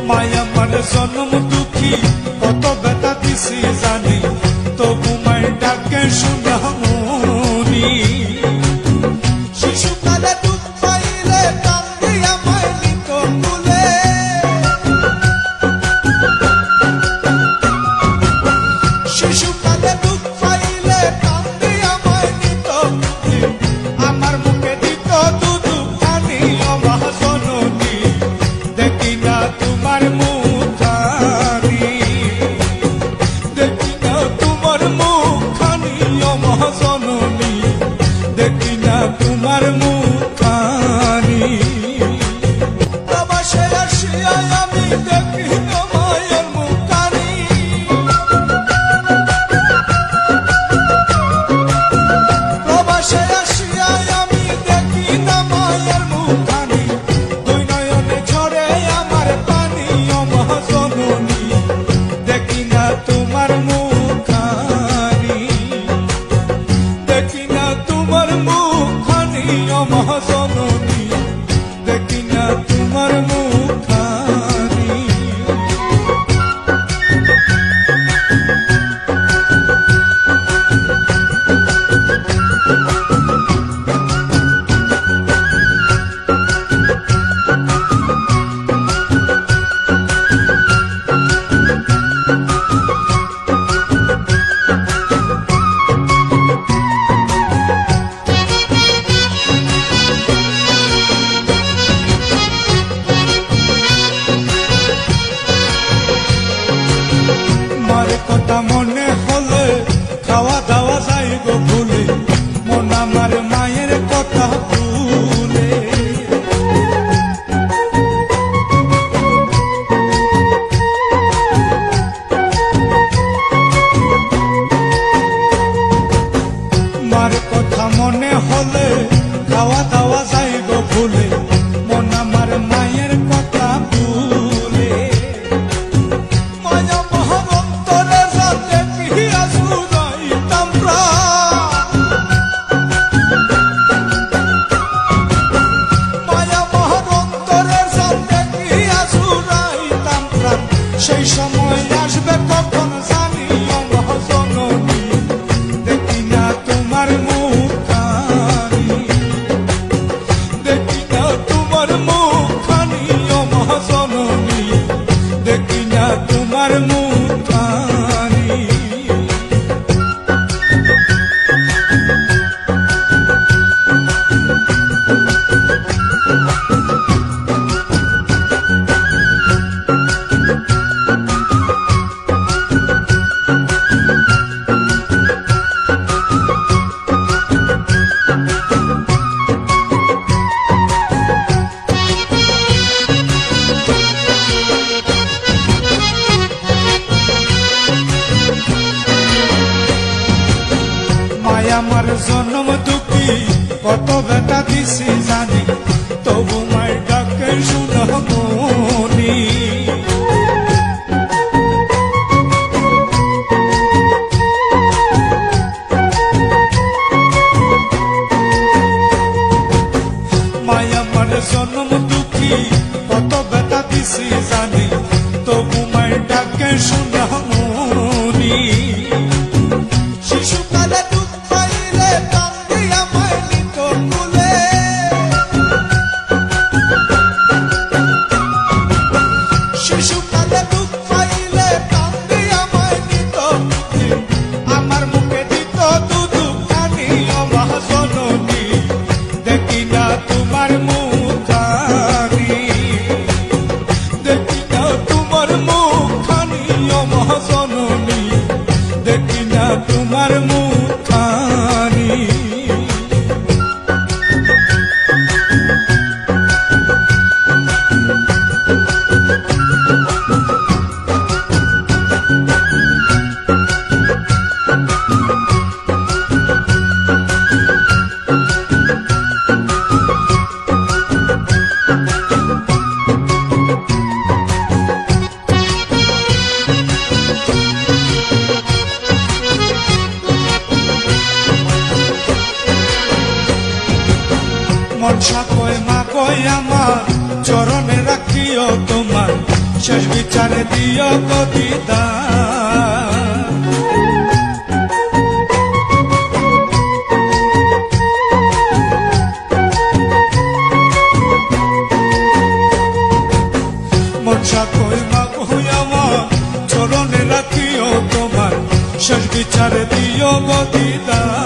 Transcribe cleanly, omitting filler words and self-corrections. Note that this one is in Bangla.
মায়া মানে জন্ম দুঃখী কত ব্যথা দিছি জানি তবু মায়ের ডাকে শুনে মনি শিশুকালে দুঃখ পাইলে কান্দি আমায় নিত তুলে শিশুকালে দুঃখ পাইলে কান্দি আমায় নিত তুলে আমার মুখে দিত দুধ পানি অমা জননী দেখি না তোমার মুখানি দেখি না তোমার মুখানি অমহাজননী দেখি না তোমার মুখানি প্রবাসে আসিয়া আমি দেখি না মায়ের মুখানি প্রবাসে আসিয়া আমি দেখি না মায়ের মুখানি দুই নয়নে ঝরে আমার পানি অমহাজননী দেখি না তোমার মুখানি দেখি না তোমার মুখানি অমহাজননী দেখি না তোমার মুখানি মার কথা মনে হলে খাওয়া দাওয়া যাইব ভুলে মন আমার মায়ের কথা ভুলে মার কথা মনে হলে খাওয়া দাওয়া যাইব ভুলে মন আমার মায়ের কথা ভুলে মায়া মহার অন্তরে রাতে পিহিয়া জুড়াইতাম প্রাণ মায়া মহার অন্তরে রাতে পিহিয়া জুড়াইতাম প্রাণ সেই সময় আসবে কখন জানি অমহাজননী দেখি না তোমার মুখানি দেখি না তোমার মুখানি অমহাজননী দেখি না তোমার মুখানি মায়া আমার জন্ম দুঃখী কত ব্যথা দিছি জানি তবু মায়ের ডাকে শুনে মনি মায়া আমার জন্ম দুঃখী কত ব্যথা দিছি জানি তবু মায়ের ডাকে শুনে মনি শিশুকালে দুঃখ পাইলে কান্দি আমায় নিত তুলে শিশুকালে দুঃখ পাইলে কান্দি আমায় নিত তুলে আমার মুখে দিত দুধ পানি অমহাজননী দেখি না তোমার মুখানি দেখি না তোমার মুখানি অমহাজননী দেখি না তোমার মুখানি মনসা কয় মা কয় আমার চরণে রাখিও তোমার শেষ বিচারে দিও গো দিদার। মনসা কই মাগো আমার চরণে রাখিও তোমার শেষ বিচারে দিও গো দিদার।